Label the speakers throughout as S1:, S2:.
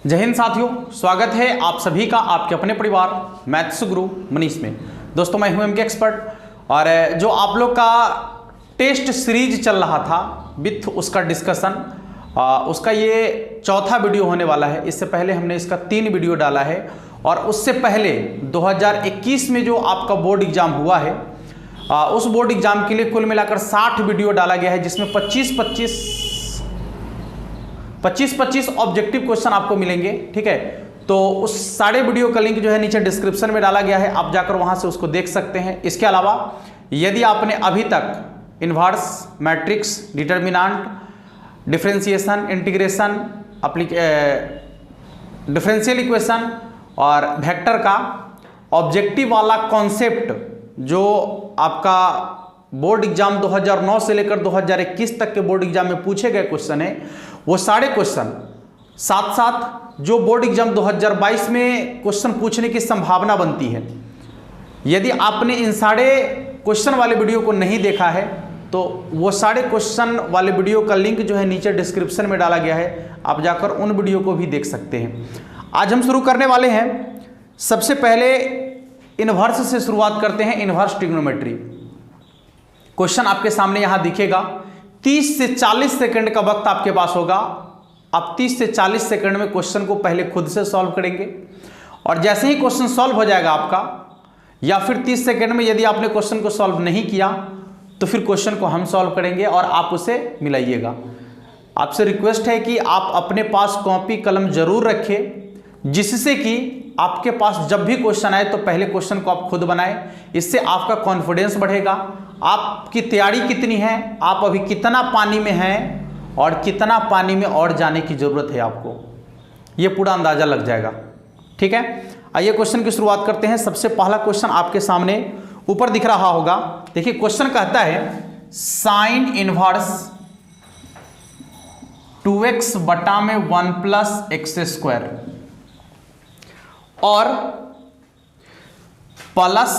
S1: जय हिंद साथियों, स्वागत है आप सभी का आपके अपने परिवार मैथ्स गुरु मनीष में। दोस्तों मैं हूं एमके एक्सपर्ट और जो आप लोग का टेस्ट सीरीज चल रहा था विथ उसका डिस्कशन, उसका ये चौथा वीडियो होने वाला है। इससे पहले हमने इसका 3 वीडियो डाला है और उससे पहले 2021 में जो आपका बोर्ड एग्जाम हुआ है उस बोर्ड एग्जाम के लिए कुल मिलाकर 60 वीडियो डाला गया है, जिसमें 25 ऑब्जेक्टिव क्वेश्चन आपको मिलेंगे। ठीक है, तो उस सारे वीडियो का लिंक जो है नीचे डिस्क्रिप्शन में डाला गया है, आप जाकर वहां से उसको देख सकते हैं। इसके अलावा यदि आपने अभी तक inverse, matrix, determinant, differentiation, integration, differential equation और वेक्टर का ऑब्जेक्टिव वाला कॉन्सेप्ट जो आपका बोर्ड एग्जाम 2009 से लेकर 2021 तक के बोर्ड एग्जाम में पूछे गए क्वेश्चन है, वो सारे क्वेश्चन साथ साथ जो बोर्ड एग्जाम 2022 में क्वेश्चन पूछने की संभावना बनती है, यदि आपने इन सारे क्वेश्चन वाले वीडियो को नहीं देखा है तो वो सारे क्वेश्चन वाले वीडियो का लिंक जो है नीचे डिस्क्रिप्शन में डाला गया है, आप जाकर उन वीडियो को भी देख सकते हैं। आज हम शुरू करने वाले हैं। सबसे पहले इन्वर्स से शुरुआत करते हैं। इन्वर्स ट्रिग्नोमेट्री क्वेश्चन आपके सामने यहां दिखेगा। 30 से 40 सेकंड का वक्त आपके पास होगा। आप 30 से 40 सेकंड में क्वेश्चन को पहले खुद से सॉल्व करेंगे और जैसे ही क्वेश्चन सॉल्व हो जाएगा आपका, या फिर 30 सेकंड में यदि आपने क्वेश्चन को सॉल्व नहीं किया तो फिर क्वेश्चन को हम सॉल्व करेंगे और आप उसे मिलाइएगा। आपसे रिक्वेस्ट है कि आप अपने पास कॉपी कलम जरूर रखें, जिससे कि आपके पास जब भी क्वेश्चन आए तो पहले क्वेश्चन को आप खुद बनाएं। इससे आपका कॉन्फिडेंस बढ़ेगा। आपकी तैयारी कितनी है, आप अभी कितना पानी में हैं और कितना पानी में और जाने की जरूरत है आपको, ये पूरा अंदाजा लग जाएगा। ठीक है, आइए क्वेश्चन की शुरुआत करते हैं। सबसे पहला क्वेश्चन आपके सामने ऊपर दिख रहा होगा। देखिए क्वेश्चन कहता है साइन इनवर्स 2x बटा में 1 प्लस एक्स स्क्वायर और प्लस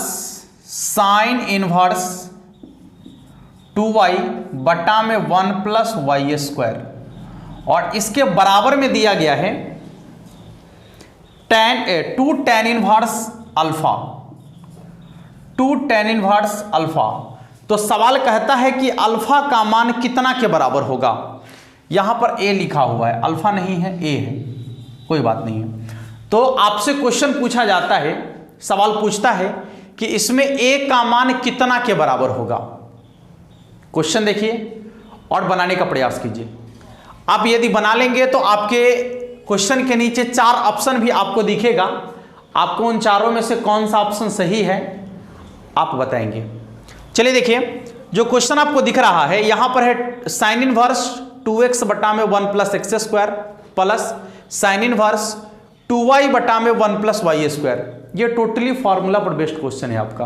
S1: साइन इनवर्स 2y बटा में 1 प्लस वाई स्क्वायर, और इसके बराबर में दिया गया है 2 tan inverse alpha, 2 tan inverse alpha. तो सवाल कहता है कि अल्फा का मान कितना के बराबर होगा। यहां पर a लिखा हुआ है, अल्फा नहीं है, a है, कोई बात नहीं है। तो आपसे क्वेश्चन पूछा जाता है, सवाल पूछता है कि इसमें a का मान कितना के बराबर होगा। क्वेश्चन देखिए और बनाने का प्रयास कीजिए। आप यदि बना लेंगे तो आपके क्वेश्चन के नीचे 4 ऑप्शन भी आपको दिखेगा। आपको उन चारों में से कौन सा ऑप्शन सही है आप बताएंगे। चलिए देखिए, जो क्वेश्चन आपको दिख रहा है यहां पर है साइन इनवर्स 2x बटा में 1 plus x square plus sine inverse 2y बटा में 1 प्लस वाई स्क्वायर। ये टोटली फॉर्मूला पर बेस्ड क्वेश्चन है आपका,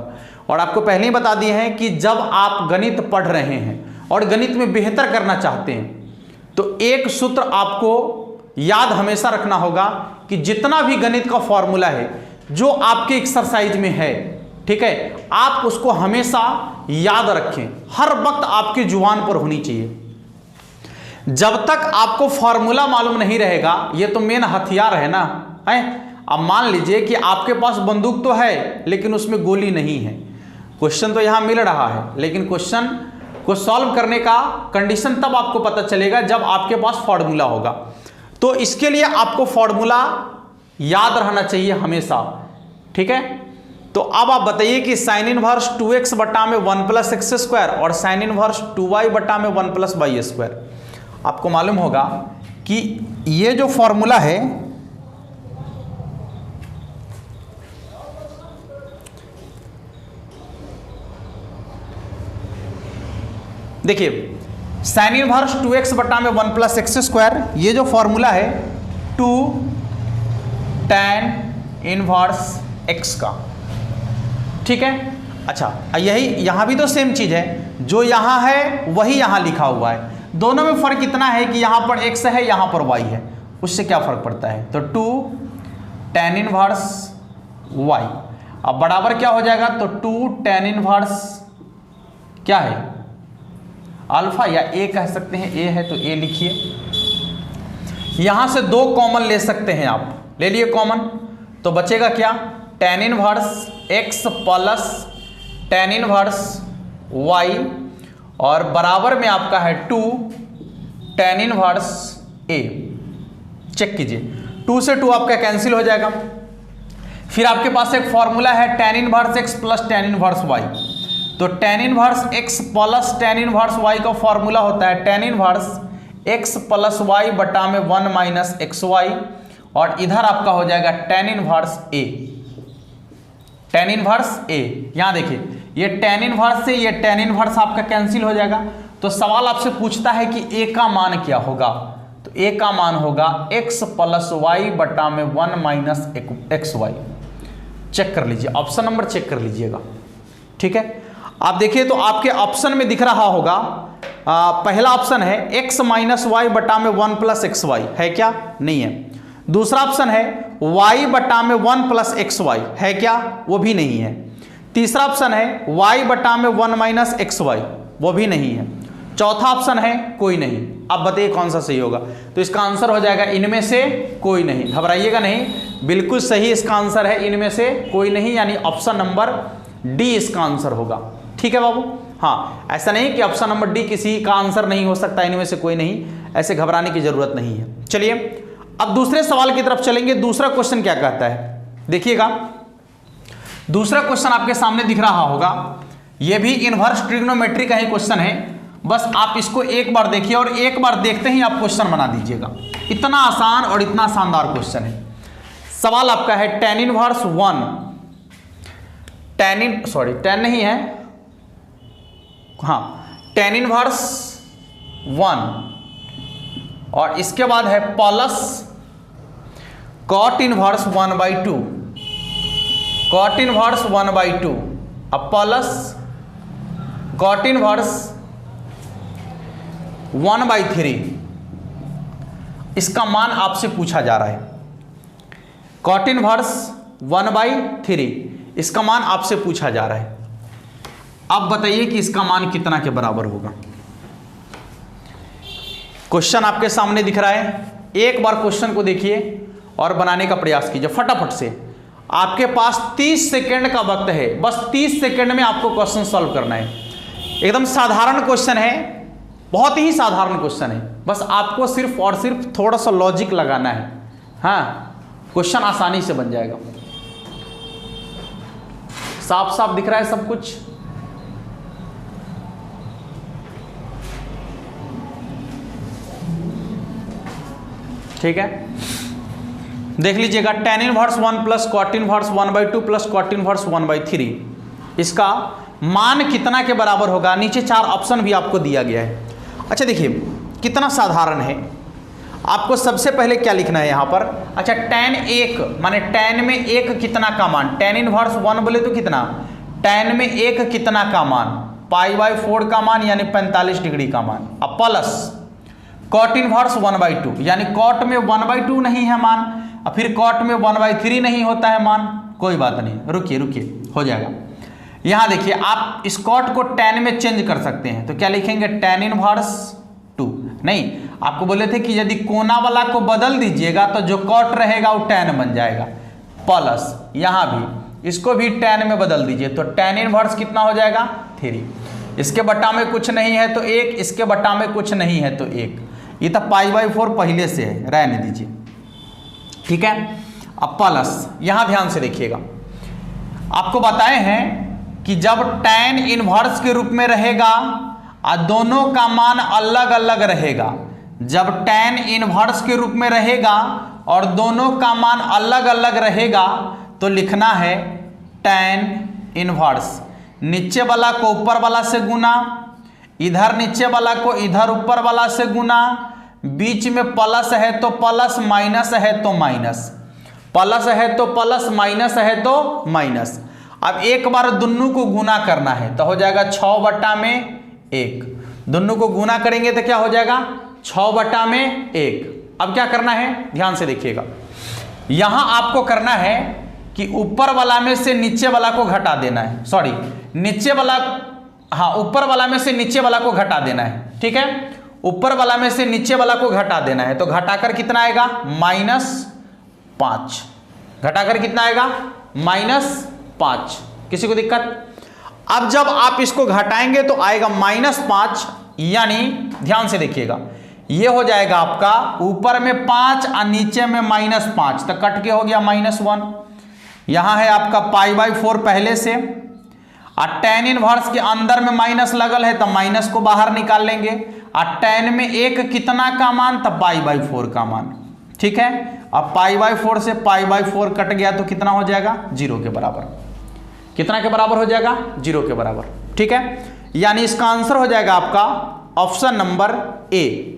S1: और आपको पहले ही बता दिए हैं कि जब आप गणित पढ़ रहे हैं और गणित में बेहतर करना चाहते हैं तो एक सूत्र आपको याद हमेशा रखना होगा कि जितना भी गणित का फॉर्मूला है जो आपके एक्सरसाइज में है, ठीक है, आप उसको हमेशा याद रखें, हर वक्त आपकी जुबान पर होनी चाहिए। जब तक आपको फॉर्मूला मालूम नहीं रहेगा, ये तो मेन हथियार है ना, है। अब मान लीजिए कि आपके पास बंदूक तो है लेकिन उसमें गोली नहीं है। क्वेश्चन तो यहां मिल रहा है लेकिन क्वेश्चन को सॉल्व करने का कंडीशन तब आपको पता चलेगा जब आपके पास फॉर्मूला होगा। तो इसके लिए आपको फॉर्मूला याद रहना चाहिए हमेशा। ठीक है, तो अब आप बताइए कि साइन इनवर्स 2x बटा में 1 प्लस एक्स स्क्वायर और साइन इनवर्स 2y बटा में 1 प्लस वाई स्क्वायर। आपको मालूम होगा कि ये जो फॉर्मूला है, देखिए साइन इनवर्स 2x बटा में 1 प्लस एक्स स्क्वायर, ये जो फॉर्मूला है 2 tan इनवर्स x का। ठीक है, अच्छा यही यहां भी तो सेम चीज है, जो यहां है वही यहां लिखा हुआ है। दोनों में फर्क इतना है कि यहां पर x है, यहां पर y है, उससे क्या फर्क पड़ता है। तो 2 tan इनवर्स y, अब बराबर क्या हो जाएगा, तो 2 tan इनवर्स क्या है अल्फा, या a कह सकते हैं, a है तो a लिखिए। यहां से 2 कॉमन ले सकते हैं आप, ले लिए कॉमन, तो बचेगा क्या, tan inverse x plus tan inverse y और बराबर में आपका है 2 tan इनवर्स a। चेक कीजिए, 2 से 2 आपका कैंसिल हो जाएगा। फिर आपके पास एक फॉर्मूला है tan inverse x plus tan inverse y। तो tan inverse x plus tan inverse y का फॉर्मूला होता है tan inverse x plus y बटा में 1 माइनस xy और इधर आपका हो जाएगा tan inverse a। tan inverse a, यहां देखिए ये tan इनवर्स से ये tan इनवर्स आपका कैंसिल हो जाएगा। तो सवाल आपसे पूछता है कि a का मान क्या होगा, तो a का मान होगा x प्लस y बटा में 1 माइनस xy। चेक कर लीजिए, ऑप्शन नंबर चेक कर लीजिएगा, ठीक है। आप देखिए तो आपके ऑप्शन में दिख रहा होगा, पहला ऑप्शन है x माइनस वाई बटा में 1 प्लस एक्स वाई, है क्या, नहीं है। दूसरा ऑप्शन है y बटा में 1 प्लस एक्स वाई, है क्या, वो भी नहीं है। तीसरा ऑप्शन है y बटा में 1 माइनस एक्स वाई, वो भी नहीं है। चौथा ऑप्शन है कोई नहीं। अब बताइए कौन सा सही होगा, तो इसका आंसर हो जाएगा इनमें से कोई नहीं। घबराइएगा नहीं, बिल्कुल सही इसका आंसर है इनमें से कोई नहीं, यानी ऑप्शन नंबर डी इसका आंसर होगा, ठीक है बाबू। हाँ, ऐसा नहीं कि ऑप्शन नंबर डी किसी का आंसर नहीं हो सकता, इनमें से कोई नहीं, ऐसे घबराने की जरूरत नहीं है। चलिए अब दूसरे सवाल की तरफ चलेंगे। दूसरा क्वेश्चन क्या कहता है, देखिएगा दूसरा क्वेश्चन आपके सामने दिख रहा होगा, यह भी इनवर्स ट्रिग्नोमेट्री का ही क्वेश्चन है। बस आप इसको एक बार देखिए और एक बार देखते ही आप क्वेश्चन बना दीजिएगा। इतना आसान और इतना शानदार क्वेश्चन है। सवाल आपका है tan इनवर्स 1, tan नहीं है, हाँ tan इनवर्स 1 और इसके बाद है plus cot inverse 1/2, cot inverse 1/2 अब प्लस cot इनवर्स 1/3। इसका मान आपसे पूछा जा रहा है। cot इनवर्स 1/3 इसका मान आपसे पूछा जा रहा है। अब बताइए कि इसका मान कितना के बराबर होगा। क्वेश्चन आपके सामने दिख रहा है, एक बार क्वेश्चन को देखिए और बनाने का प्रयास कीजिए फटाफट से। आपके पास 30 सेकंड का वक्त है, बस 30 सेकंड में आपको क्वेश्चन सॉल्व करना है। एकदम साधारण क्वेश्चन है, बहुत ही साधारण क्वेश्चन है, बस आपको सिर्फ और सिर्फ थोड़ा सा लॉजिक लगाना है। हाँ, क्वेश्चन आसानी से बन जाएगा। साफ साफ दिख रहा है सब कुछ। ठीक है, देख लीजिएगा tan inverse 1 plus cot inverse 1/2 plus cot inverse 1/3 इसका मान कितना के बराबर होगा। नीचे 4 ऑप्शन भी आपको दिया गया है। अच्छा देखिए कितना साधारण है। आपको सबसे पहले क्या लिखना है यहाँ पर, अच्छा tan 1 माने tan में 1 कितना का मान, tan इनवर्स 1 बोले तो कितना, tan में 1 कितना का मान, π/4 का मान यानी 45 डिग्री का मान। अब प्लस cot इनवर्स 1/2 यानी cot में 1/2 नहीं है मान, और फिर cot में 1/3 नहीं होता है मान। कोई बात नहीं, रुकिए रुकिए हो जाएगा। यहाँ देखिए आप इस cot को tan में चेंज कर सकते हैं, तो क्या लिखेंगे tan इनवर्स 2। नहीं, आपको बोले थे कि यदि कोना वाला को बदल दीजिएगा तो जो cot रहेगा वो tan बन जाएगा। प्लस यहाँ भी इसको भी tan में बदल दीजिए तो tan इनवर्स कितना हो जाएगा 3। इसके बटा में कुछ नहीं है तो 1, इसके बटा में कुछ नहीं है तो 1। ये तो π/4 पहले से है, रहने दीजिए। ठीक है, अब प्लस यहाँ ध्यान से देखिएगा, आपको बताए हैं कि जब tan इनवर्स के रूप में रहेगा और दोनों का मान अलग अलग रहेगा, जब tan इनवर्स के रूप में रहेगा और दोनों का मान अलग अलग रहेगा तो लिखना है tan इनवर्स, नीचे वाला को ऊपर वाला से गुना, इधर नीचे वाला को इधर ऊपर वाला से गुना, बीच में प्लस है तो प्लस, माइनस है तो माइनस, प्लस है तो प्लस, माइनस है तो माइनस। अब एक बार दोनों को गुना करना है तो हो जाएगा 6/1। दोनों को गुना करेंगे तो क्या हो जाएगा 6/1। अब क्या करना है ध्यान से देखिएगा, यहां आपको करना है कि ऊपर वाला में से नीचे वाला को घटा देना है, नीचे वाला, हाँ ऊपर वाला में से नीचे वाला को घटा देना है। ठीक है, ऊपर वाला में से नीचे वाला को घटा देना है, तो घटाकर कितना आएगा -5, घटाकर कितना आएगा -5। किसी को दिक्कत? अब जब आप इसको घटाएंगे तो आएगा -5, यानी ध्यान से देखिएगा, ये हो जाएगा आपका ऊपर में 5 और नीचे में -5, तो कट के हो गया -1। यहां है आपका π/4 पहले से, और tan इनवर्स के अंदर में माइनस लगल है तो माइनस को बाहर निकाल लेंगे, और tan में 1 कितना का मान, तब π/4 का मान। ठीक है, अब π/4 से π/4 कट गया तो कितना हो जाएगा 0 के बराबर। कितना के बराबर हो जाएगा 0 के बराबर। ठीक है, यानी इसका आंसर हो जाएगा आपका ऑप्शन नंबर ए।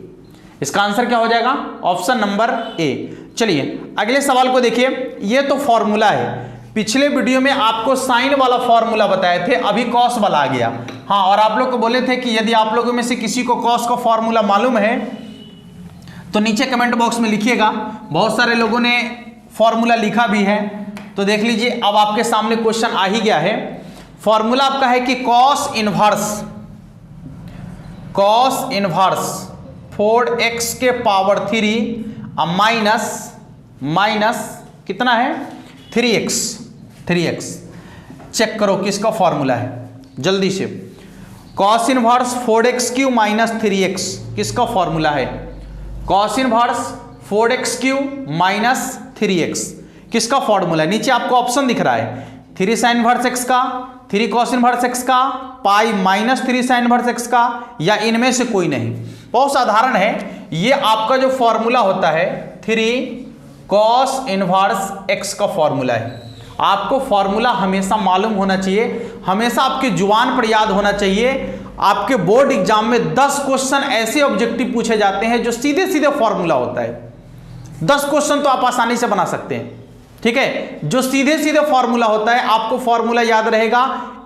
S1: इसका आंसर क्या हो जाएगा ऑप्शन नंबर ए। चलिए अगले सवाल को देखिए, ये तो फॉर्मूला है, पिछले वीडियो में आपको साइन वाला फॉर्मूला बताए थे, अभी कॉस वाला आ गया। हाँ, और आप लोग को बोले थे कि यदि आप लोगों में से किसी को कॉस का फॉर्मूला मालूम है तो नीचे कमेंट बॉक्स में लिखिएगा। बहुत सारे लोगों ने फॉर्मूला लिखा भी है, तो देख लीजिए अब आपके सामने क्वेश्चन आ ही गया है। फॉर्मूला आपका है कि cos इनवर्स 4x के पावर 3 माइनस कितना है 3x। चेक करो किसका फॉर्मूला है जल्दी से। cos inverse 4x³ minus 3x किसका फॉर्मूला है? cos inverse 4x³ minus 3x किसका फॉर्मूला है? नीचे आपको ऑप्शन दिख रहा है, 3 sin इनवर्स x का, 3 cos इनवर्स x का, pi minus 3 sin inverse x का, या इनमें से कोई नहीं। बहुत साधारण है, ये आपका जो फॉर्मूला होता है 3 cos इनवर्स x का फॉर्मूला है। आपको फॉर्मूला हमेशा मालूम होना चाहिए, हमेशा आपके जुबान पर याद होना चाहिए। आपके बोर्ड एग्जाम में 10 क्वेश्चन ऐसे ऑब्जेक्टिव पूछे जाते हैं जो सीधे सीधे फॉर्मूला होता है। 10 क्वेश्चन तो आप आसानी से बना सकते हैं। ठीक है, जो सीधे सीधे फॉर्मूला होता है, आपको फॉर्मूला याद रहेगा,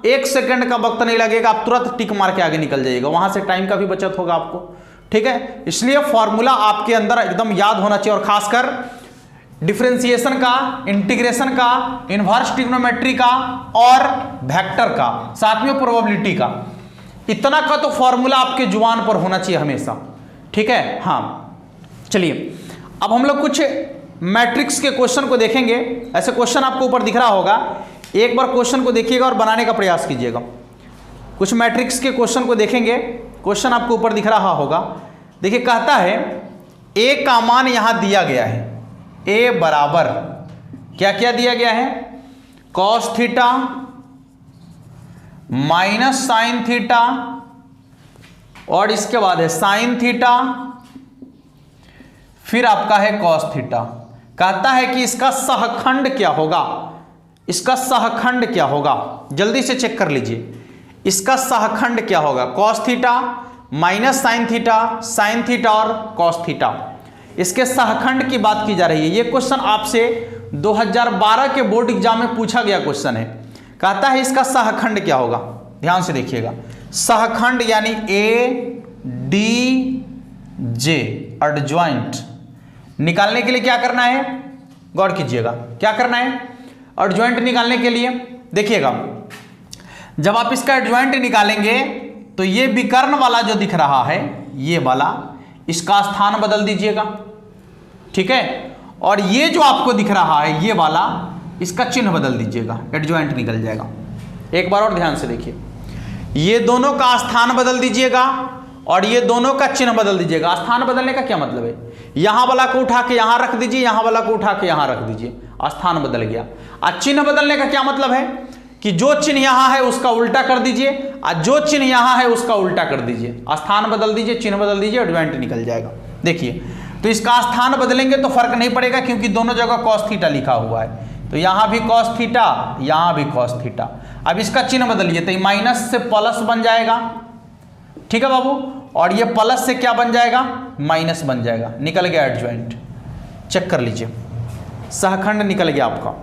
S1: 1 सेकंड का वक्त नहीं लगेगा, आप तुरंत टिक मार के आगे निकल जाइएगा, वहां से टाइम का भी बचत होगा आपको। ठीक है, इसलिए फॉर्मूला आपके अंदर एकदम याद होना चाहिए, और खासकर डिफरेंशिएशन का, इंटीग्रेशन का, इनवर्स ट्रिग्नोमेट्री का और वेक्टर का, साथ में प्रोबेबिलिटी का, इतना का तो फॉर्मूला आपके जुबान पर होना चाहिए हमेशा। ठीक है, हाँ चलिए अब हम लोग कुछ मैट्रिक्स के क्वेश्चन को देखेंगे। ऐसे क्वेश्चन आपको ऊपर दिख रहा होगा, एक बार क्वेश्चन को देखिएगा और बनाने का प्रयास कीजिएगा। कुछ मैट्रिक्स के क्वेश्चन को देखेंगे, क्वेश्चन आपको ऊपर दिख रहा होगा। देखिए कहता है ए का मान यहां दिया गया है, ए बराबर क्या क्या दिया गया है, cos theta minus sine theta, और इसके बाद है साइन थीटा, फिर आपका है cos थीटा। कहता है कि इसका सहखंड क्या होगा, इसका सहखंड क्या होगा, जल्दी से चेक कर लीजिए इसका सहखंड क्या होगा। cos theta minus sine theta और cos थीटा, इसके सहखंड की बात की जा रही है। यह क्वेश्चन आपसे 2012 के बोर्ड एग्जाम में पूछा गया क्वेश्चन है। कहता है इसका सहखंड क्या होगा, ध्यान से देखिएगा। सहखंड यानी ADJ एडजॉइंट निकालने के लिए क्या करना है, गौर कीजिएगा, क्या करना है एडजॉइंट निकालने के लिए। देखिएगा जब आप इसका एडजॉइंट निकालेंगे तो ये विकर्ण वाला जो दिख रहा है, ये वाला, इसका स्थान बदल दीजिएगा। ठीक है, और ये जो आपको दिख रहा है ये वाला, इसका चिन्ह बदल दीजिएगा, एडजॉइंट निकल जाएगा। एक बार और ध्यान से देखिए, ये दोनों का स्थान बदल दीजिएगा और ये दोनों का चिन्ह बदल दीजिएगा। स्थान बदलने का क्या मतलब है, यहां वाला को उठा के यहां रख दीजिए, यहां वाला को उठा के यहां रख दीजिए, स्थान बदल गया। और चिन्ह बदलने का क्या मतलब है कि जो चिन्ह यहां है उसका उल्टा कर दीजिए, और जो चिन्ह यहां है उसका उल्टा कर दीजिए। स्थान बदल दीजिए, चिन्ह बदल दीजिए, एडजॉइंट निकल जाएगा। देखिए तो इसका स्थान बदलेंगे तो फर्क नहीं पड़ेगा, क्योंकि दोनों जगह cos थीटा लिखा हुआ है, तो यहां भी cos थीटा, यहां भी cos थीटा। अब इसका चिन्ह बदलिए तो माइनस से प्लस बन जाएगा। ठीक है बाबू, और ये प्लस से क्या बन जाएगा, माइनस बन जाएगा, निकल गया एडजॉइंट। चेक कर लीजिए, सहखंड निकल गया आपका।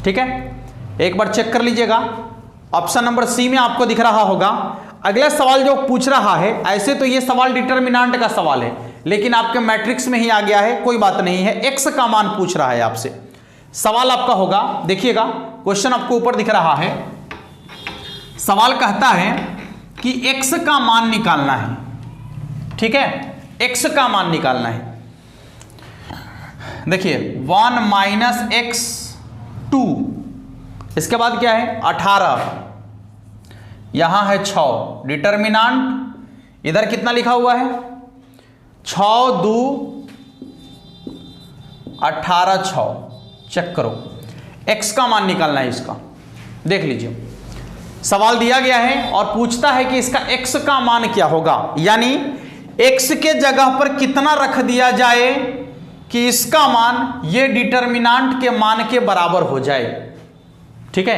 S1: ठीक है, एक बार चेक कर लीजिएगा, ऑप्शन नंबर सी में आपको दिख रहा होगा। अगला सवाल जो पूछ रहा है, ऐसे तो ये सवाल डिटर्मिनेंट का सवाल है, लेकिन आपके मैट्रिक्स में ही आ गया है, कोई बात नहीं है। एक्स का मान पूछ रहा है आपसे, सवाल आपका होगा, देखिएगा क्वेश्चन आपको ऊपर दिख रहा है। सवाल कहता है कि एक्स का मान निकालना है। ठीक है, x का मान निकालना है। देखिए 1 माइनस एक्स 2, इसके बाद क्या है 18, यहां है 6, डिटर्मिनांट इधर कितना लिखा हुआ है 6 2 18 6, चेक करो x का मान निकालना है इसका। देख लीजिए सवाल दिया गया है और पूछता है कि इसका x का मान क्या होगा, यानी x के जगह पर कितना रख दिया जाए कि इसका मान ये डिटर्मिनांट के मान के बराबर हो जाए। ठीक है,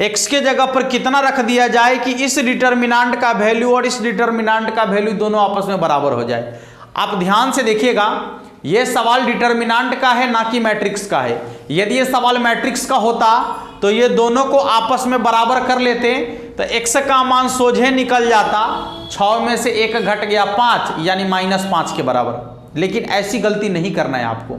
S1: x के जगह पर कितना रख दिया जाए कि इस डिटर्मिनांट का वैल्यू और इस डिटर्मिनांट का वैल्यू दोनों आपस में बराबर हो जाए। आप ध्यान से देखिएगा, यह सवाल डिटर्मिनांट का है ना कि मैट्रिक्स का है। यदि यह सवाल मैट्रिक्स का होता तो ये दोनों को आपस में बराबर कर लेते तो x का मान सोझे निकल जाता, 6 में से 1 घट गया 5, यानी -5 के बराबर। लेकिन ऐसी गलती नहीं करना है आपको।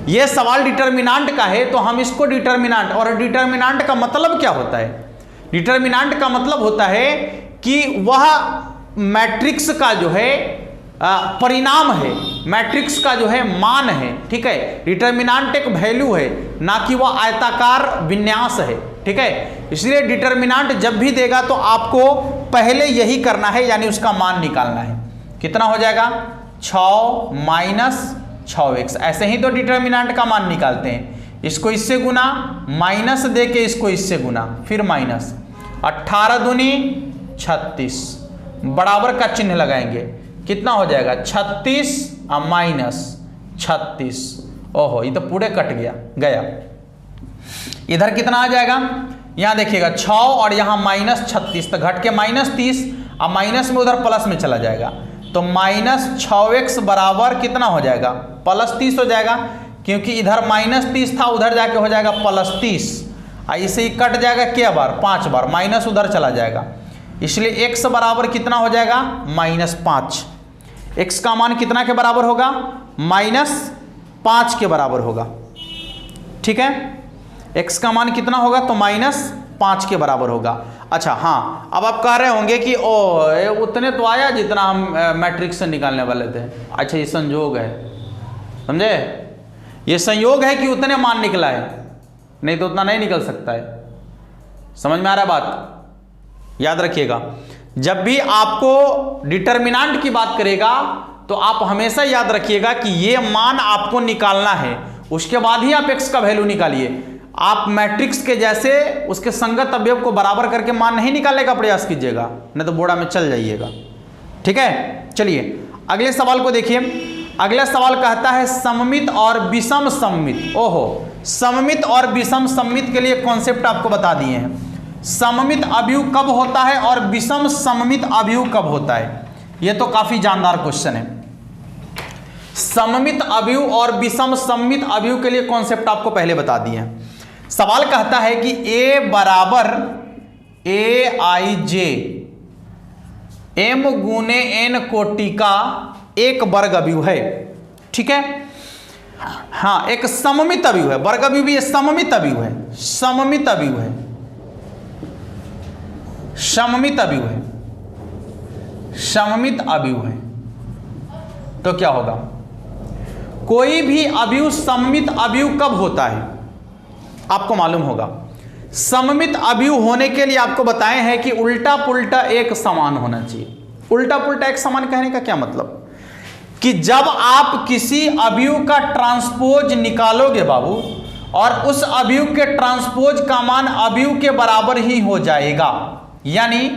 S1: यह सवाल डिटर्मिनांट का है तो हम इसको डिटर्मिनांट, और डिटर्मिनांट का मतलब क्या होता है, डिटर्मिनांट का मतलब होता है कि वह मैट्रिक्स का जो है परिणाम है, मैट्रिक्स का जो है मान है। ठीक है, डिटर्मिनांट एक वैल्यू है ना कि वह आयताकार विन्यास है। ठीक है, इसलिए डिटर्मिनांट जब भी देगा तो आपको पहले यही करना है, यानी उसका मान निकालना है। कितना हो जाएगा 6 माइनस 6x, ऐसे ही तो डिटर्मिनांट का मान निकालते हैं। इसको इससे गुना, माइनस दे के इसको इससे गुना, फिर माइनस, 18 दूनी 36, बराबर का चिन्ह लगाएंगे, कितना हो जाएगा 36 माइनस 36। ओहो, ये तो पूरे कट गया। इधर कितना आ जाएगा, यहां देखिएगा 6 और यहां -36, तो घट के -30, अब माइनस में उधर प्लस में चला जाएगा, तो -6x बराबर कितना हो जाएगा +30 हो जाएगा, क्योंकि इधर -30 था, उधर जाके हो जाएगा +30। ऐसे ही कट जाएगा क्या बार 5 बार, माइनस उधर चला जाएगा, इसलिए x बराबर कितना हो जाएगा -5। x का मान कितना के बराबर होगा -5 के बराबर होगा। ठीक है, x का मान कितना होगा तो -5 के बराबर होगा। अच्छा हाँ, अब आप कह रहे होंगे कि ओ उतने तो आया जितना हम मैट्रिक्स से निकालने वाले थे। अच्छा, ये संयोग है, समझे, ये संयोग है कि उतने मान निकला है, नहीं तो उतना नहीं निकल सकता है। समझ में आ रहा है बात, याद रखिएगा। जब भी आपको डिटर्मिनांट की बात करेगा तो आप हमेशा याद रखिएगा कि ये मान आपको निकालना है, उसके बाद ही आप x का वैल्यू निकालिए। आप मैट्रिक्स के जैसे उसके संगत अवयव को बराबर करके मान नहीं निकालने का प्रयास कीजिएगा, नहीं तो बोड़ा में चल जाइएगा। ठीक है, चलिए अगले सवाल को देखिए। अगला सवाल कहता है सममित और विषम सममित। ओहो, सममित और विषम सममित के लिए कॉन्सेप्ट आपको बता दिए हैं। सममित अवयव कब होता है और विषम सममित अवयव कब होता है, यह तो काफी जानदार क्वेश्चन है। सममित अवयव और विषम सममित अवयव के लिए कॉन्सेप्ट आपको पहले बता दिए हैं। सवाल कहता है कि a बराबर aij m गुने n कोटि का एक वर्ग अवयव है। ठीक है, हाँ, एक सममित अवयव है, वर्ग अवयव भी सममित अवयव है, सममित अवयव है, सममित अवयव है, सममित अवयव है। तो क्या होगा, कोई भी अवयव सममित अवयव कब होता है आपको मालूम होगा। सममित अवयव होने के लिए आपको बताए हैं कि उल्टा पुल्टा एक समान होना चाहिए। उल्टा पुल्टा एक समान कहने का क्या मतलब, कि जब आप किसी अवयव का ट्रांसपोज निकालोगे बाबू, और उस अवयव के ट्रांसपोज का मान अवयव के बराबर ही हो जाएगा, यानी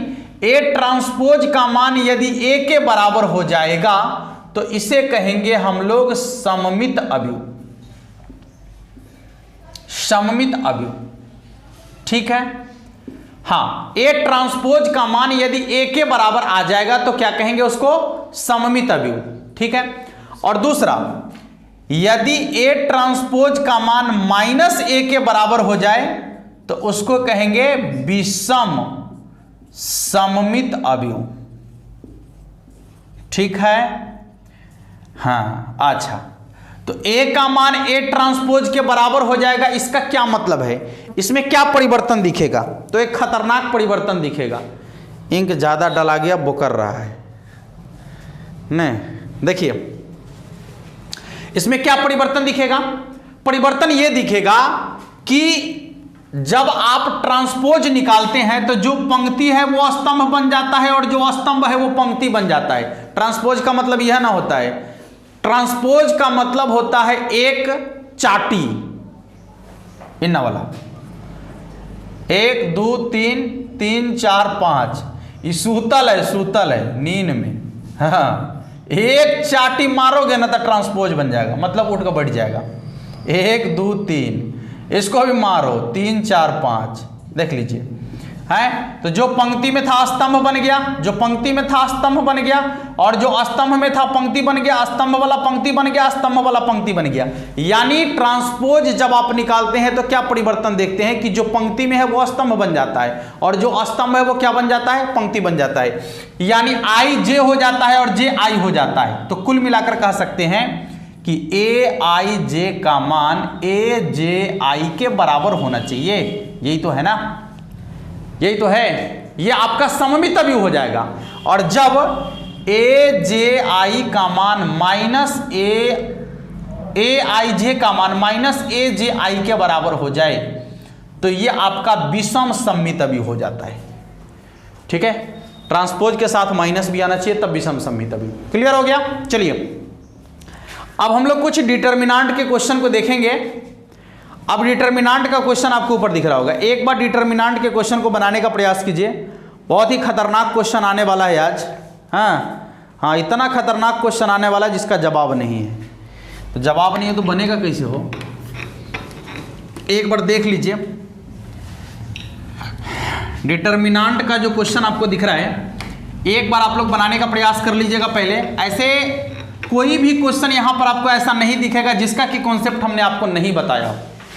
S1: a ट्रांसपोज का मान यदि a के बराबर हो जाएगा तो इसे कहेंगे हम लोग सममित अवयव, सममित अवयव। ठीक है, हाँ, a ट्रांसपोज का मान यदि a के बराबर आ जाएगा तो क्या कहेंगे उसको सममित अवयव। ठीक है, और दूसरा, यदि a ट्रांसपोज का मान -a के बराबर हो जाए तो उसको कहेंगे विषम सममित अवयव। ठीक है, हाँ, अच्छा, तो a का मान a ट्रांसपोज के बराबर हो जाएगा, इसका क्या मतलब है, इसमें क्या परिवर्तन दिखेगा, तो एक खतरनाक परिवर्तन दिखेगा। इंक ज्यादा डला गया, वो कर रहा है, नहीं, देखिए इसमें क्या परिवर्तन दिखेगा? परिवर्तन ये दिखेगा कि जब आप ट्रांसपोज निकालते हैं तो जो पंक्ति है वो स्तंभ बन जाता है और जो स्तंभ है वो पंक्ति बन जाता है। ट्रांसपोज का मतलब यह ना होता है, ट्रांसपोज का मतलब होता है एक चाटी, इन्ना वाला 1 2 3 3 4 5, ये सूतल है नींद में। हाँ, एक चाटी मारोगे ना तो ट्रांसपोज बन जाएगा, मतलब उठ कर बैठ जाएगा। 1 2 3, इसको भी मारो 3 4 5, देख लीजिए है। तो जो पंक्ति में था स्तंभ बन गया, जो पंक्ति में था स्तंभ बन गया, और जो स्तंभ में था पंक्ति बन गया, स्तंभ वाला पंक्ति बन गया, स्तंभ वाला पंक्ति बन गया। यानी ट्रांसपोज जब आप निकालते हैं तो क्या परिवर्तन देखते हैं कि जो पंक्ति में है वो स्तंभ बन जाता है और जो स्तंभ है वो क्या बन जाता है? पंक्ति बन जाता है। यानी आई जे हो जाता है और जे आई हो जाता है। तो कुल मिलाकर कह सकते हैं कि ए आई जे का मान ए जे आई के बराबर होना चाहिए। यही तो है ना, यही तो है। ये आपका सममित भी हो जाएगा। और जब ए जे आई का मान माइनस ए आई जे का मान माइनस ए जे आई के बराबर हो जाए तो ये आपका विषम सममित भी हो जाता है। ठीक है, ट्रांसपोज के साथ माइनस भी आना चाहिए, तब विषम सममित भी। क्लियर हो गया? चलिए अब हम लोग कुछ डिटर्मिनांट के क्वेश्चन को देखेंगे। अब डिटर्मिनांट का क्वेश्चन आपको ऊपर दिख रहा होगा। एक बार डिटर्मिनांट के क्वेश्चन को बनाने का प्रयास कीजिए। बहुत ही खतरनाक क्वेश्चन आने वाला है आज। हाँ, इतना खतरनाक क्वेश्चन आने वाला है जिसका जवाब नहीं है। तो जवाब नहीं है तो बनेगा कैसे हो? एक बार देख लीजिए। डिटर्मिनांट का जो क्वेश्चन आपको दिख रहा है, एक बार आप लोग बनाने का प्रयास कर लीजिएगा। पहले ऐसे कोई भी क्वेश्चन यहां पर आपको ऐसा नहीं दिखेगा जिसका कि कॉन्सेप्ट हमने आपको नहीं बताया हो।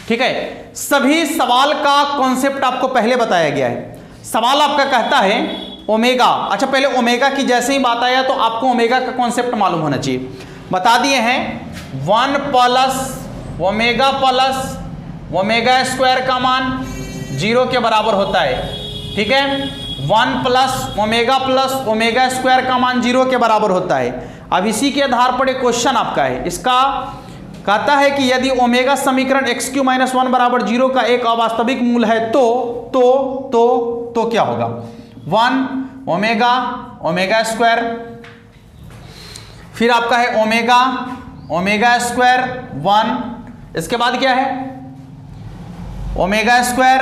S1: ठीक है, सभी सवाल का कॉन्सेप्ट आपको पहले बताया गया है। सवाल आपका कहता है ओमेगा। अच्छा, पहले ओमेगा की जैसे ही बात आया तो आपको ओमेगा का कॉन्सेप्ट मालूम होना चाहिए। बता दिए हैं 1 प्लस ओमेगा स्क्वायर का मान 0 के बराबर होता है। ठीक है, 1 प्लस ओमेगा स्क्वायर का मान 0 के बराबर होता है। अब इसी के आधार पर एक क्वेश्चन आपका है। इसका कहता है कि यदि ओमेगा समीकरण x³ - 1 बराबर 0 का एक अवास्तविक मूल है तो क्या होगा? 1 ओमेगा स्क्वायर, फिर आपका है ओमेगा स्क्वायर 1, इसके बाद क्या है? ओमेगा स्क्वायर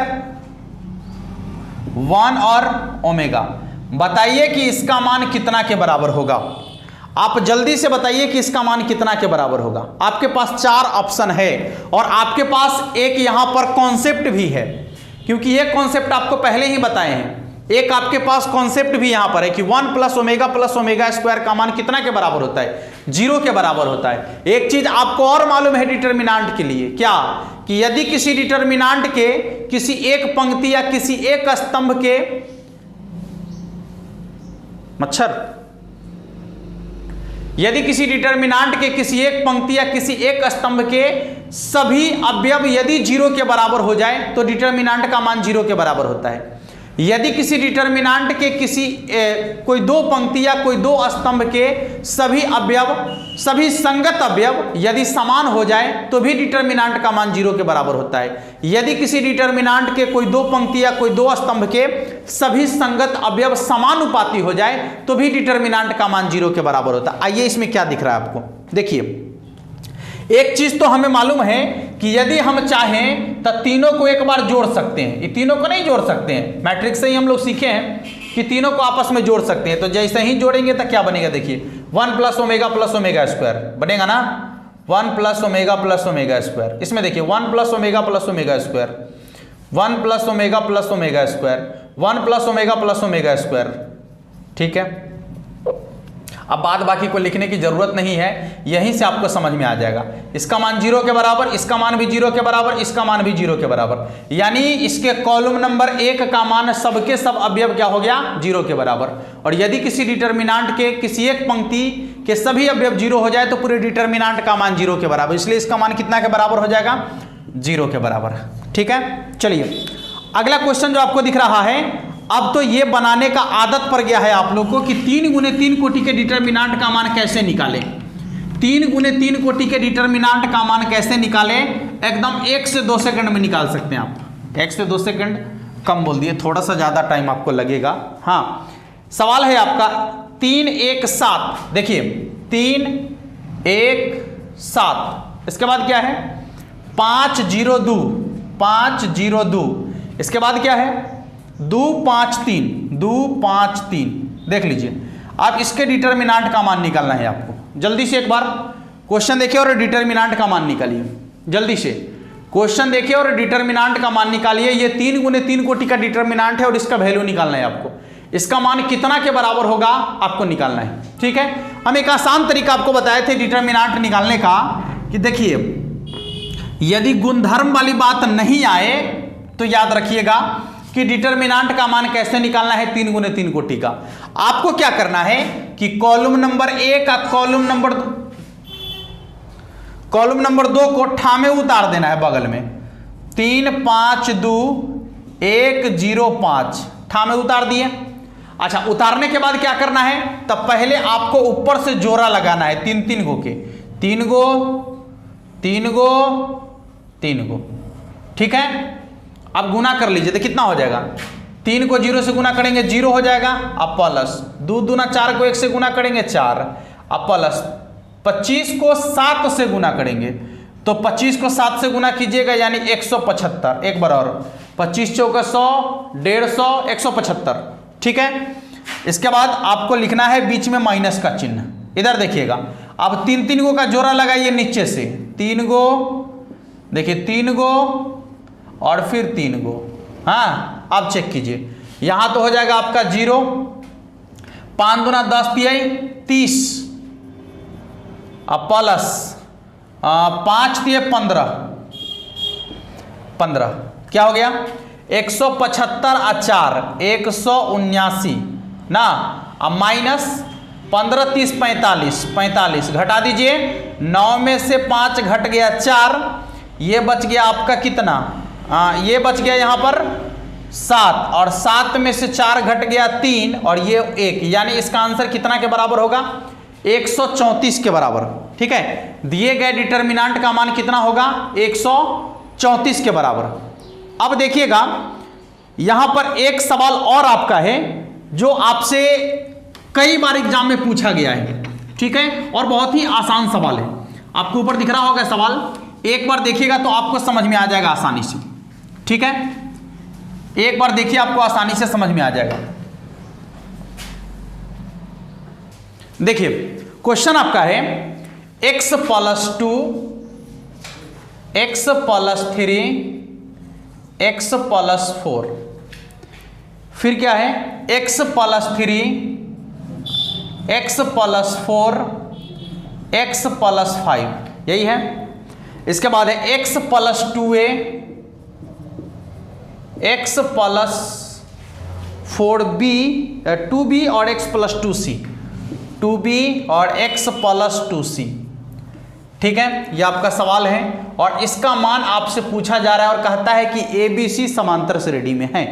S1: 1 और ओमेगा। बताइए कि इसका मान कितना के बराबर होगा? आप जल्दी से बताइए कि इसका मान कितना के बराबर होगा। आपके पास 4 ऑप्शन है और आपके पास एक यहां पर कॉन्सेप्ट भी है, क्योंकि ये कॉन्सेप्ट आपको पहले ही बताए हैं। एक आपके पास कॉन्सेप्ट भी यहां पर है कि 1 प्लस ओमेगा स्क्वायर का मान कितना के बराबर होता है? 0 के बराबर होता है। एक चीज आपको और मालूम है डिटर्मिनांट के लिए, क्या? कि यदि किसी डिटर्मिनांट के किसी एक पंक्ति या किसी एक स्तंभ के यदि किसी डिटर्मिनांट के किसी एक पंक्ति या किसी एक स्तंभ के सभी अवयव यदि 0 के बराबर हो जाए तो डिटर्मिनांट का मान 0 के बराबर होता है। यदि किसी डिटर्मिनांट के किसी कोई 2 पंक्ति या कोई 2 स्तंभ के सभी संगत अवयव यदि समान हो जाए तो भी डिटर्मिनांट का मान 0 के बराबर होता है। यदि किसी डिटर्मिनांट के कोई 2 पंक्ति या कोई 2 स्तंभ के सभी संगत अवयव समानुपाती हो जाए तो भी डिटर्मिनांट का मान 0 के बराबर होता है। आइए इसमें क्या दिख रहा है आपको, देखिए। एक चीज तो हमें मालूम है कि यदि हम चाहें तो तीनों को एक बार जोड़ सकते हैं। ये तीनों को नहीं जोड़ सकते हैं, मैट्रिक्स से ही हम लोग सीखे हैं कि तीनों को आपस में जोड़ सकते हैं। तो जैसे ही जोड़ेंगे तो क्या बनेगा? देखिए 1 प्लस ओमेगा स्क्वायर बनेगा ना, 1 प्लस ओमेगा स्क्वायर। इसमें देखिए 1 plus omega square, 1 plus omega square, 1 plus omega square. ठीक है, अब बाद बाकी को लिखने की जरूरत नहीं है, यहीं से आपको समझ में आ जाएगा। इसका मान 0 के बराबर, इसका मान भी 0 के बराबर, इसका मान भी 0 के बराबर। यानी इसके कॉलम नंबर 1 का मान सबके सब अवयव क्या हो गया? 0 के बराबर। और यदि किसी डिटर्मिनांट के किसी एक पंक्ति के सभी अवयव 0 हो जाए तो पूरे डिटर्मिनांट का मान 0 के बराबर, इसलिए इसका मान कितना के बराबर हो जाएगा? 0 के बराबर। ठीक है, चलिए अगला क्वेश्चन जो आपको दिख रहा है, अब तो ये बनाने का आदत पड़ गया है आप लोग को कि 3 गुने 3 कोटि के डिटर्मिनेंट का मान कैसे निकालें। 3 गुने 3 कोटि के डिटर्मिनेंट का मान कैसे निकालें, एकदम 1 से 2 सेकंड में निकाल सकते हैं आप। 1 से 2 सेकंड कम बोल दिए, थोड़ा सा ज़्यादा टाइम आपको लगेगा। हाँ, सवाल है आपका 3 1 7, देखिए 3 1 7, इसके बाद क्या है 5 0 2, 5 0 2, इसके बाद क्या है 2 5 3, 2 5 3। देख लीजिए, आप इसके डिटर्मिनेंट का मान निकालना है आपको। जल्दी से एक बार क्वेश्चन देखिए और डिटर्मिनेंट का मान निकालिए। जल्दी से क्वेश्चन देखिए और डिटर्मिनेंट का मान निकालिए। ये 3 गुने 3 कोटि का डिटर्मिनेंट है और इसका वैल्यू निकालना है आपको। इसका मान कितना के बराबर होगा आपको निकालना है, ठीक है। हम एक आसान तरीका आपको बताए थे डिटर्मिनेंट निकालने का कि देखिए, यदि गुणधर्म वाली बात नहीं आए तो याद रखिएगा कि डिटर्मिनेंट का मान कैसे निकालना है 3 गुने 3 कोटि का। आपको क्या करना है कि कॉलम नंबर 1 का कॉलम नंबर 2 को ठामे उतार देना है बगल में। 3 5 2 1 0 5 ठामे उतार दिए। अच्छा, उतारने के बाद क्या करना है, तब पहले आपको ऊपर से जोड़ा लगाना है 3 3 गो के, 3 गो 3 गो 3 गो, ठीक है। अब गुना कर लीजिए तो कितना हो जाएगा, 3 को 0 से गुना करेंगे 0 हो जाएगा, अब प्लस 2 दूना 4 को 1 से गुना करेंगे 4, अब प्लस 25 को 7 से गुना करेंगे तो 25 को 7 से गुना कीजिएगा यानी 175। एक बार और 25 चौका 100, 150, 175, ठीक है। इसके बाद आपको लिखना है बीच में माइनस का चिन्ह। इधर देखिएगा, अब 3 3 गो का जोड़ा लगाइए नीचे से, 3 गो, देखिए 3 गो और फिर 3 गो। हाँ, अब चेक कीजिए, यहां तो हो जाएगा आपका 0, 5 दूना 10 तिहाई 30, अब प्लस 5 तिहाई 15, क्या हो गया 175 और 4 179 ना, अब माइनस 15 30 45 घटा दीजिए, 9 में से 5 घट गया 4, ये बच गया आपका कितना, ये बच गया यहाँ पर 7 और 7 में से 4 घट गया 3 और ये 1, यानी इसका आंसर कितना के बराबर होगा 134 के बराबर, ठीक है। दिए गए डिटर्मिनेंट का मान कितना होगा 134 के बराबर। अब देखिएगा, यहां पर एक सवाल और आपका है जो आपसे कई बार एग्जाम में पूछा गया है, ठीक है, और बहुत ही आसान सवाल है। आपको ऊपर दिख रहा होगा सवाल, एक बार देखिएगा तो आपको समझ में आ जाएगा आसानी से, ठीक है। एक बार देखिए, आपको आसानी से समझ में आ जाएगा। देखिए, क्वेश्चन आपका है x + 2 x + 3 x + 4, फिर क्या है x + 3 x + 4 x + 5, यही है। इसके बाद है x + 2a x + 4b 2b और x + 2c, 2b और x + 2c, ठीक है। यह आपका सवाल है और इसका मान आपसे पूछा जा रहा है और कहता है कि ABC समांतर श्रेणी में है।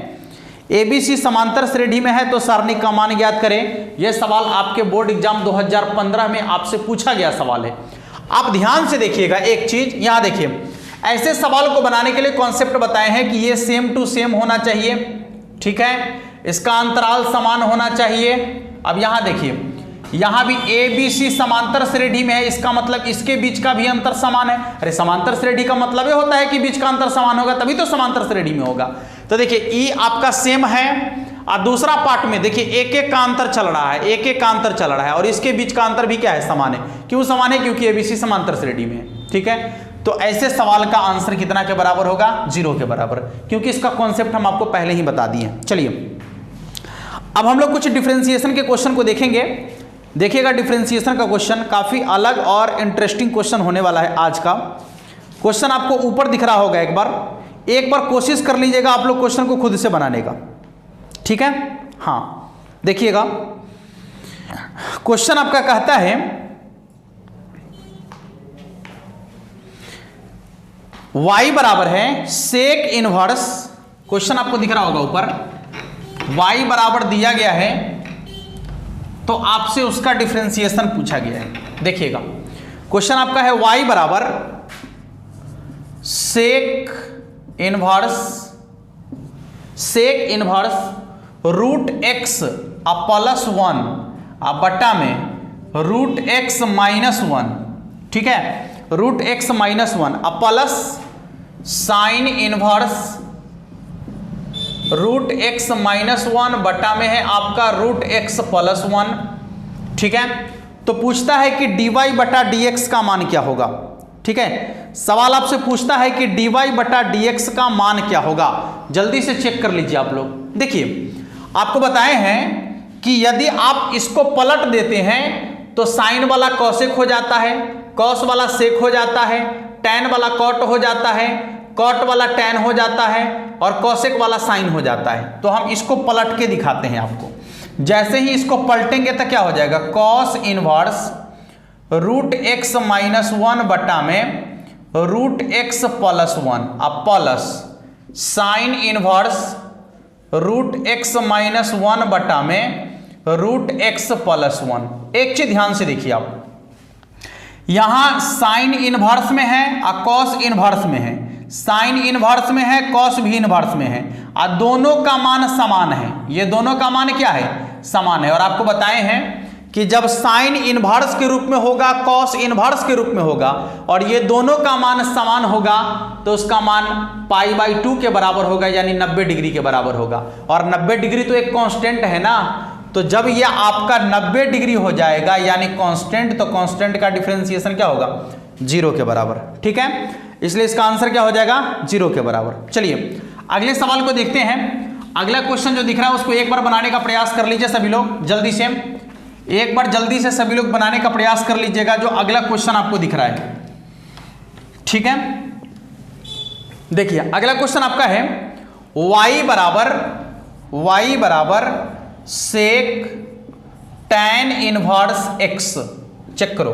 S1: ABC समांतर श्रेणी में है तो सारणी का मान ज्ञात करें। यह सवाल आपके बोर्ड एग्जाम 2015 में आपसे पूछा गया सवाल है। आप ध्यान से देखिएगा एक चीज, यहां देखिए, ऐसे सवाल को बनाने के लिए कॉन्सेप्ट बताए हैं कि ये सेम टू सेम होना चाहिए, ठीक है, इसका अंतराल समान होना चाहिए। अब यहां देखिए, यहां भी ABC समांतर श्रेणी में है, इसका मतलब इसके बीच का भी अंतर समान है। अरे समांतर श्रेणी का मतलब ये होता है कि बीच का अंतर समान होगा तभी तो समांतर श्रेणी में होगा। तो देखिए E आपका सेम है और दूसरा पार्ट में देखिए एक एक का अंतर चल रहा है, एक एक का अंतर चल रहा है और इसके बीच का अंतर भी क्या है, समान है। क्यों समान है, क्योंकि ABC समांतर श्रेणी में है, ठीक है। तो ऐसे सवाल का आंसर कितना के बराबर होगा 0 के बराबर, क्योंकि इसका कॉन्सेप्ट हम आपको पहले ही बता दिए। चलिए अब हम लोग कुछ डिफरेंशिएशन के क्वेश्चन को देखेंगे। देखिएगा, डिफरेंशिएशन का क्वेश्चन काफी अलग और इंटरेस्टिंग क्वेश्चन होने वाला है आज का। क्वेश्चन आपको ऊपर दिख रहा होगा, एक बार कोशिश कर लीजिएगा आप लोग क्वेश्चन को खुद से बनाने का, ठीक है। हाँ देखिएगा, क्वेश्चन आपका कहता है y बराबर है सेक इनवर्स, क्वेश्चन आपको दिख रहा होगा ऊपर, y बराबर दिया गया है तो आपसे उसका डिफरेंशिएशन पूछा गया है। देखिएगा क्वेश्चन आपका है y बराबर sec inverse root x plus 1 बटा में रूट एक्स माइनस 1, ठीक है, root x minus 1 plus sine inverse root x minus 1 बटा में है आपका रूट एक्स प्लस 1, ठीक है। तो पूछता है कि dy बटा dx का मान क्या होगा, ठीक है। सवाल आपसे पूछता है कि dy बटा dx का मान क्या होगा, जल्दी से चेक कर लीजिए आप लोग। देखिए आपको बताए हैं कि यदि आप इसको पलट देते हैं तो साइन वाला कॉसेक हो जाता है, कॉस वाला सेक हो जाता है, टैन वाला कॉट हो जाता है, कॉट वाला टैन हो जाता है और कॉसेक वाला साइन हो जाता है। तो हम इसको पलट के दिखाते हैं आपको। जैसे ही इसको पलटेंगे तो क्या हो जाएगा, cos inverse root x minus 1 बटा में रूट एक्स प्लस 1 अब plus sine inverse root x minus 1 बटा में रूट एक्स प्लस 1। एक चीज ध्यान से देखिए आप, यहां साइन इनवर्स में है और कॉस इनवर्स में है, साइन इनवर्स में है, कॉस भी इनवर्स में है और दोनों का मान समान है। ये दोनों का मान क्या है, समान है। और आपको बताए हैं कि जब साइन इनवर्स के रूप में होगा, कॉस इनवर्स के रूप में होगा और ये दोनों का मान समान होगा तो उसका मान π/2 के बराबर होगा, यानी 90 डिग्री के बराबर होगा। और 90 डिग्री तो एक कांस्टेंट है ना, तो जब ये आपका 90 डिग्री हो जाएगा यानी कांस्टेंट, तो कांस्टेंट का डिफरेंशिएशन क्या होगा, 0 के बराबर, ठीक है। इसलिए इसका आंसर क्या हो जाएगा, 0 के बराबर। चलिए अगले सवाल को देखते हैं। अगला क्वेश्चन जो दिख रहा है उसको एक बार बनाने का प्रयास कर लीजिए सभी लोग, जल्दी से एक बार जल्दी से सभी लोग बनाने का प्रयास कर लीजिएगा जो अगला क्वेश्चन आपको दिख रहा है, ठीक है। देखिए अगला क्वेश्चन आपका है y बराबर सेक टैन इनवर्स x। चेक करो,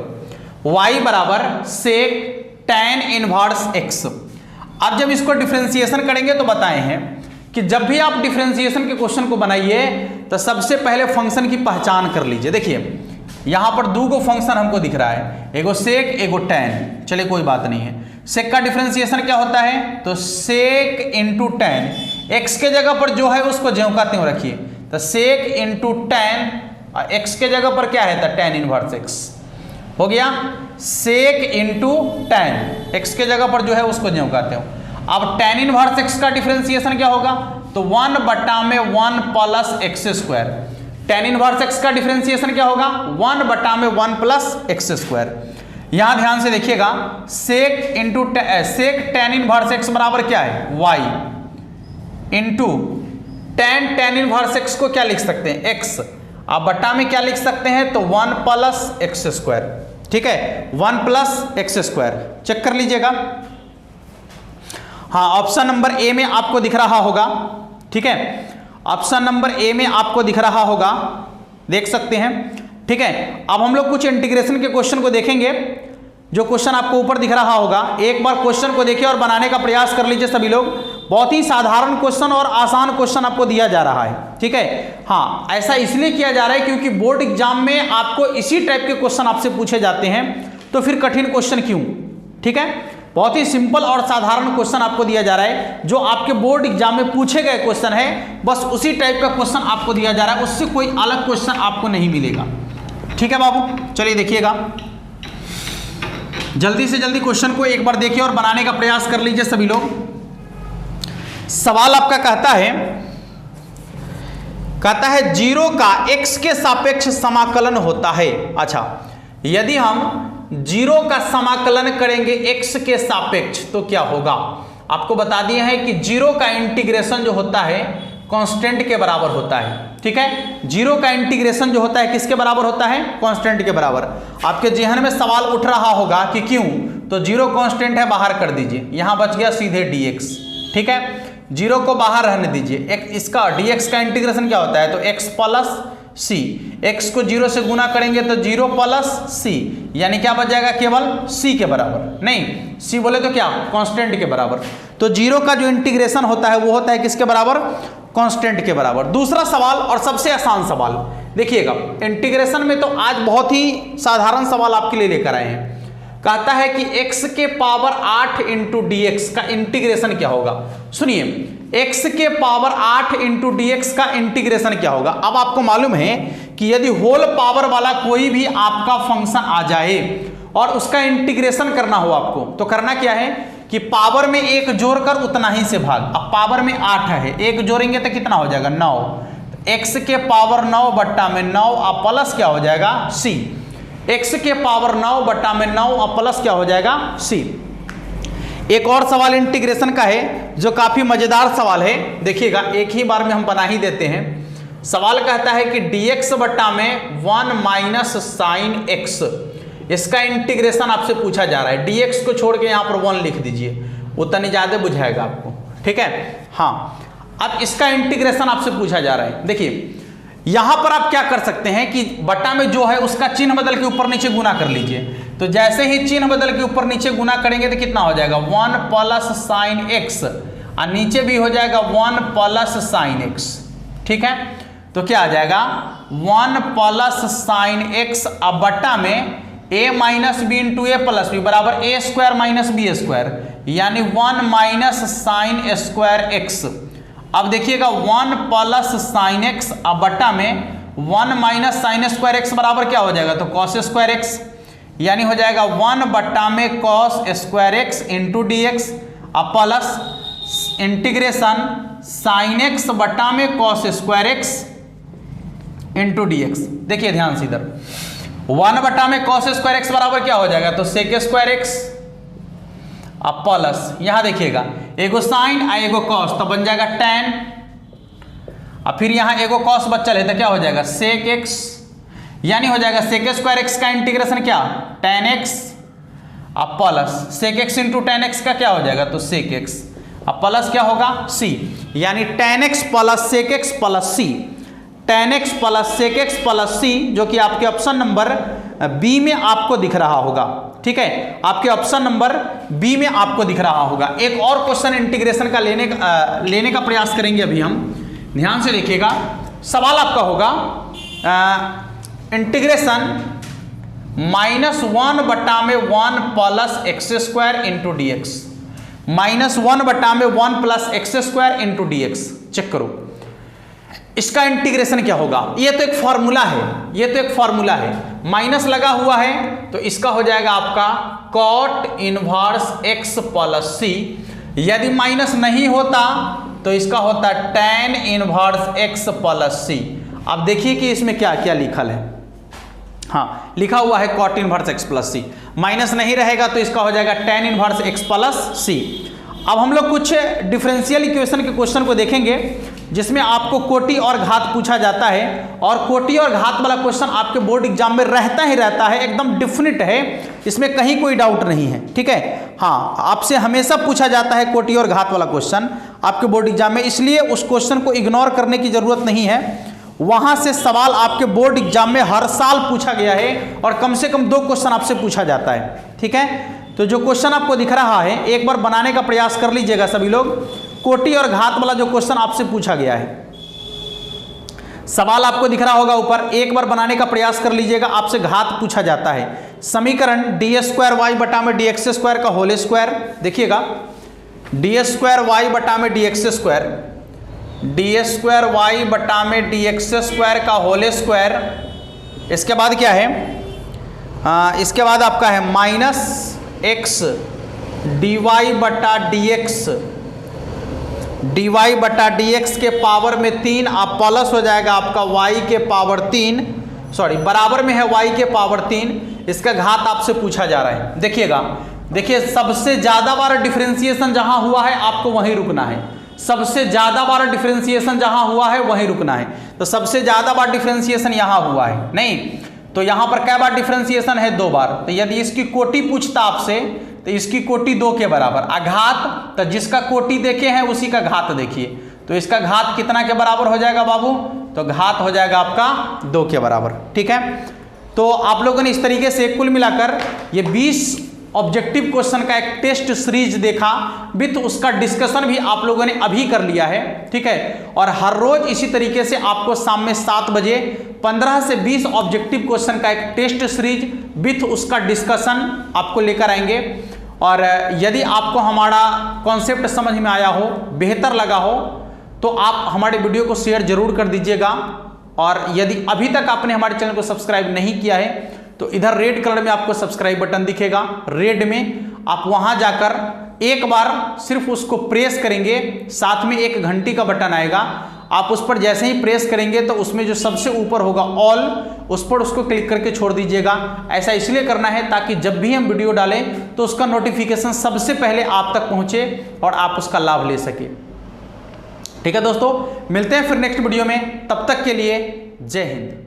S1: y बराबर सेक टैन इनवर्स x। अब जब इसको डिफरेंशिएशन करेंगे तो बताए हैं कि जब भी आप डिफरेंशिएशन के क्वेश्चन को बनाइए तो सबसे पहले फंक्शन की पहचान कर लीजिए। देखिए यहां पर दो गो फंक्शन हमको दिख रहा है, एगो सेक एगो टैन। चलिए कोई बात नहीं है। सेक का डिफरेंशिएशन क्या होता है, तो सेक इंटू टैन, एक्स के जगह पर जो है उसको ज्यों का त्यों रखिए, तो सेक इंटू टैन, एक्स के जगह पर क्या है, तो टैन इनवर्स एक्स हो गया। सेक इंटू टैन, एक्स के जगह पर जो है उसको ज्यों का त्यों। अब टैन इनवर्स एक्स का डिफरेंशिएशन क्या होगा, तो 1 बटा में 1 plus x square. Tan inverse x का डिफरेंशिएशन क्या होगा, 1 बटा में 1 प्लस एक्स स्क्वायर। यहां ध्यान से देखिएगा, sec into sec tan inverse x बराबर क्या है, y into tan inverse x को क्या लिख सकते हैं, x। अब बटा में क्या लिख सकते हैं, तो 1 प्लस एक्स स्क्वायर, ठीक है, 1 प्लस एक्स स्क्वायर। चेक कर लीजिएगा। हाँ ऑप्शन नंबर ए में आपको दिख रहा होगा, ठीक है, ऑप्शन नंबर ए में आपको दिख रहा होगा, देख सकते हैं, ठीक है। अब हम लोग कुछ इंटीग्रेशन के क्वेश्चन को देखेंगे। जो क्वेश्चन आपको ऊपर दिख रहा होगा, एक बार क्वेश्चन को देखिए और बनाने का प्रयास कर लीजिए सभी लोग। बहुत ही साधारण क्वेश्चन और आसान क्वेश्चन आपको दिया जा रहा है, ठीक है। हाँ ऐसा इसलिए किया जा रहा है क्योंकि बोर्ड एग्जाम में आपको इसी टाइप के क्वेश्चन आपसे पूछे जाते हैं, तो फिर कठिन क्वेश्चन क्यों, ठीक है। बहुत ही सिंपल और साधारण क्वेश्चन आपको दिया जा रहा है, जो आपके बोर्ड एग्जाम में पूछे गए क्वेश्चन है, बस उसी टाइप का क्वेश्चन आपको दिया जा रहा है, उससे कोई अलग क्वेश्चन आपको नहीं मिलेगा, ठीक है बाबू। चलिए देखिएगा, जल्दी से जल्दी क्वेश्चन को एक बार देखिए और बनाने का प्रयास कर लीजिए सभी लोग। सवाल आपका कहता है 0 का x के सापेक्ष समाकलन होता है। अच्छा, यदि हम 0 का समाकलन करेंगे x के सापेक्ष तो क्या होगा, आपको बता दिए हैं कि 0 का इंटीग्रेशन जो होता है कांस्टेंट के बराबर होता है, ठीक है। 0 का इंटीग्रेशन जो होता है किसके बराबर होता है, कांस्टेंट के बराबर। आपके जेहन में सवाल उठ रहा होगा कि क्यों, तो 0 कांस्टेंट है, बाहर कर दीजिए, यहां बच गया सीधे dx, ठीक है। 0 को बाहर रहने दीजिए। इसका dx का इंटीग्रेशन क्या होता है, तो x प्लस c, x को 0 से गुना करेंगे तो 0 प्लस c, यानी क्या बच जाएगा, केवल c के बराबर, नहीं c बोले तो क्या, कांस्टेंट के बराबर। तो 0 का जो इंटीग्रेशन होता है वो होता है किसके बराबर, कांस्टेंट के बराबर। दूसरा सवाल और सबसे आसान सवाल देखिएगा, इंटीग्रेशन में तो आज बहुत ही साधारण सवाल आपके लिए लेकर आए हैं। कहता है कि x के पावर 8 इंटू dx का इंटीग्रेशन क्या होगा। सुनिए, x के पावर 8 इंटू dx का इंटीग्रेशन क्या होगा। अब आपको मालूम है कि यदि होल पावर वाला कोई भी आपका फंक्शन आ जाए और उसका इंटीग्रेशन करना हो आपको, तो करना क्या है कि पावर में 1 जोड़कर उतना ही से भाग। अब पावर में 8 है, 1 जोड़ेंगे तो कितना हो जाएगा 9, x के पावर 9 बट्टा में 9 अब प्लस क्या हो जाएगा c, x के पावर 9 बट्टा में 9 अब प्लस क्या हो जाएगा c। एक और सवाल इंटीग्रेशन का है जो काफी मजेदार सवाल है, देखिएगा एक ही बार में हम बना ही देते हैं। सवाल कहता है कि dx बट्टा में 1 माइनस साइन x, इसका इंटीग्रेशन आपसे पूछा जा रहा है। dx को छोड़ के यहाँ पर 1 लिख दीजिए, उतनी ज्यादा बुझाएगा आपको, ठीक है। हाँ, अब इसका इंटीग्रेशन आपसे पूछा जा रहा है। देखिए यहां पर आप क्या कर सकते हैं कि बटा में जो है उसका चिन्ह बदल के ऊपर नीचे गुना कर लीजिए। तो जैसे ही चिन्ह बदल के ऊपर नीचे गुना करेंगे तो कितना हो जाएगा 1 प्लस साइन x, और नीचे भी हो जाएगा 1 प्लस साइन x, ठीक है। तो क्या आ जाएगा 1 प्लस साइन x अब बटा में a minus b into a plus b बराबर a square minus b square, यानी 1 माइनस साइन स्क्वायर x। अब देखिएगा 1 प्लस साइन x अब बटा में 1 माइनस साइन स्क्वायर x बराबर क्या हो जाएगा, तो कॉस स्क्वायर x, यानी हो जाएगा 1 बट्टा में cos square x into d x अब प्लस इंटीग्रेशन साइन x बट्टा में cos square x into d x. देखिए ध्यान से इधर 1 बट्टा में कॉस स्क्वायर x बराबर क्या हो जाएगा, तो सेक स्क्वायर x अब प्लस यहां देखिएगा एगो साइन और एगो कॉस, तो बन जाएगा tan, अब फिर यहां एगो कॉस बचल है तो क्या हो जाएगा सेक x, यानी हो जाएगा सेक स्क्वायर x का इंटीग्रेशन क्या tan x अब plus sec x into tan x का क्या हो जाएगा, तो सेक x अब प्लस क्या होगा c, यानी tan x plus sec x plus c, tan x plus sec x plus c, जो कि आपके ऑप्शन नंबर बी में आपको दिख रहा होगा, ठीक है। आपके ऑप्शन नंबर बी में आपको दिख रहा होगा। एक और क्वेश्चन इंटीग्रेशन का लेने का प्रयास करेंगे अभी हम, ध्यान से देखिएगा। सवाल आपका होगा इंटीग्रेशन -1 बट्टा में 1 plus x square into d x, -1 बट्टा में 1 plus x square into d x. Check करो इसका इंटीग्रेशन क्या होगा। ये तो एक फॉर्मूला है, ये तो एक फॉर्मूला है, माइनस लगा हुआ है तो इसका हो जाएगा आपका cot inverse x plus c। यदि माइनस नहीं होता तो इसका होता tan inverse x plus c। अब देखिए कि इसमें क्या क्या लिखल है। हाँ, लिखा हुआ है cot inverse x plus c, minus नहीं रहेगा तो इसका हो जाएगा tan inverse x plus c। अब हम लोग कुछ डिफरेंशियल इक्वेशन के क्वेश्चन को देखेंगे जिसमें आपको कोटि और घात पूछा जाता है, और कोटि और घात वाला क्वेश्चन आपके बोर्ड एग्जाम में रहता ही रहता है, एकदम डिफिनिट है, इसमें कहीं कोई डाउट नहीं है, ठीक है। हाँ, आपसे हमेशा पूछा जाता है कोटि और घात वाला क्वेश्चन आपके बोर्ड एग्जाम में, इसलिए उस क्वेश्चन को इग्नोर करने की जरूरत नहीं है। वहां से सवाल आपके बोर्ड एग्जाम में हर साल पूछा गया है और कम से कम 2 क्वेश्चन आपसे पूछा जाता है, ठीक है। तो जो क्वेश्चन आपको दिख रहा है एक बार बनाने का प्रयास कर लीजिएगा सभी लोग। कोटि और घात वाला जो क्वेश्चन आपसे पूछा गया है, सवाल आपको दिख रहा होगा ऊपर, एक बार बनाने का प्रयास कर लीजिएगा। आपसे घात पूछा जाता है, समीकरण डी स्क्वायर वाई बटा में डी एक्स स्क्वायर का होल स्क्वायर। देखिएगा डी स्क्वायर वाई बटा में d x square, d square y बटा में डी एक्स स्क्वायर का होल स्क्वायर। इसके बाद क्या है, इसके बाद आपका है माइनस एक्स डी वाई बटा डी एक्स, डी वाई बटा डी एक्स के पावर में 3 अब प्लस हो जाएगा आपका y के पावर 3, सॉरी बराबर में है y के पावर 3। इसका घात आपसे पूछा जा रहा है। देखिएगा, देखिए सबसे ज़्यादा बार डिफरेंशिएशन जहां हुआ है आपको वहीं रुकना है, सबसे ज़्यादा बार डिफरेंशिएशन जहां हुआ है वहीं रुकना है। तो सबसे ज़्यादा बार डिफरेंशिएशन यहाँ हुआ है नहीं, तो यहाँ पर कै बार डिफरेंशिएशन है 2 बार। तो यदि इसकी कोटि पूछता आपसे तो इसकी कोटि 2 के बराबर, अघात तो जिसका कोटि देखे हैं उसी का घात देखिए, तो इसका घात कितना के बराबर हो जाएगा बाबू, तो घात हो जाएगा आपका 2 के बराबर, ठीक है। तो आप लोगों ने इस तरीके से कुल मिलाकर ये 20 ऑब्जेक्टिव क्वेश्चन का एक टेस्ट सीरीज देखा विथ उसका डिस्कशन भी आप लोगों ने अभी कर लिया है, ठीक है। और हर रोज इसी तरीके से आपको शाम में 7 बजे 15 से 20 ऑब्जेक्टिव क्वेश्चन का एक टेस्ट सीरीज विथ उसका डिस्कशन आपको लेकर आएंगे। और यदि आपको हमारा कॉन्सेप्ट समझ में आया हो, बेहतर लगा हो, तो आप हमारे वीडियो को शेयर जरूर कर दीजिएगा। और यदि अभी तक आपने हमारे चैनल को सब्सक्राइब नहीं किया है तो इधर रेड कलर में आपको सब्सक्राइब बटन दिखेगा, रेड में आप वहां जाकर एक बार सिर्फ उसको प्रेस करेंगे, साथ में एक घंटी का बटन आएगा, आप उस पर जैसे ही प्रेस करेंगे तो उसमें जो सबसे ऊपर होगा ऑल, उस पर उसको क्लिक करके छोड़ दीजिएगा। ऐसा इसलिए करना है ताकि जब भी हम वीडियो डालें तो उसका नोटिफिकेशन सबसे पहले आप तक पहुंचे और आप उसका लाभ ले सके। ठीक है दोस्तों, मिलते हैं फिर नेक्स्ट वीडियो में, तब तक के लिए जय हिंद।